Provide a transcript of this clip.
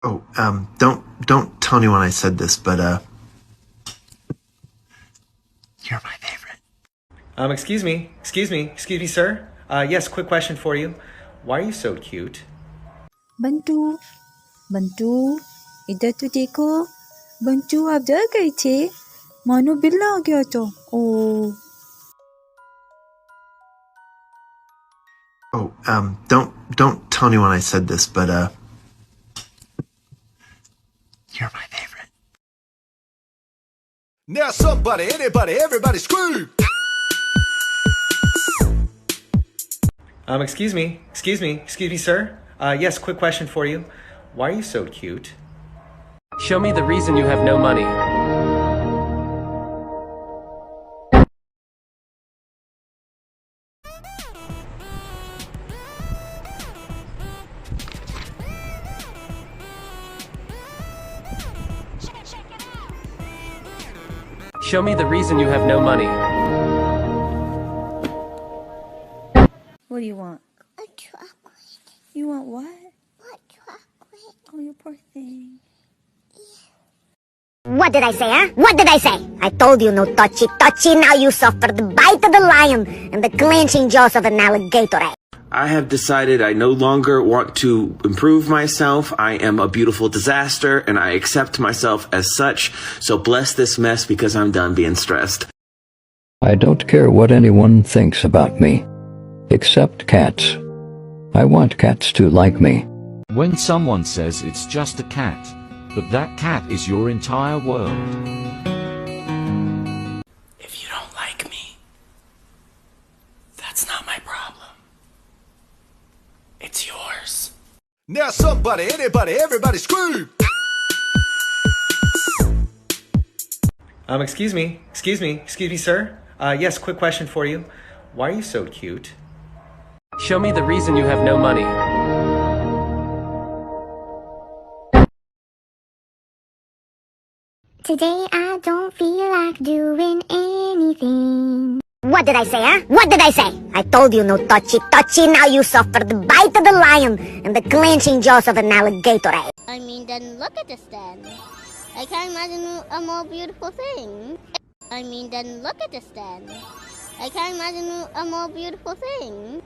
Oh, don't tell anyone I said this, but, you're my favorite. Excuse me, sir. Yes, quick question for you. Why are you so cute? Bantu Bantu इधर तो देखो बंटू आप डर गए थे मानो बिल्ला आ गया तो ओ Oh, don't tell anyone I said this, but, you're my favorite. Now somebody, anybody, everybody scream! Excuse me, sir. Yes, quick question for you. Why are you so cute? Show me the reason you have no money. Show me the reason you have no money. What do you want? A chocolate. You want what? A chocolate. Oh, you poor thing. What did I say, huh? What did I say? I told you no touchy. Now you suffer the bite of the lion and the clenching jaws of an alligator. I have decided I no longer want to improve myself. I am a beautiful disaster, and I accept myself as such. So bless this mess because I'm done being stressed. I don't care what anyone thinks about me, except cats. I want cats to like me. When someone says it's just a cat, but that cat is your entire world. If you don't like me, that's not my problem. It's yours. Now somebody, anybody, everybody scream! Excuse me, sir. Yes, quick question for you. Why are you so cute? Show me the reason you have no money. Today I don't feel like doing anything. What did I say, huh? What did I say? I told you no touchy. Now you suffer the bite of the lion and the clenching jaws of an alligator. I mean, then look at this then. I can't imagine a more beautiful thing. I mean, then look at this then. I can't imagine a more beautiful thing.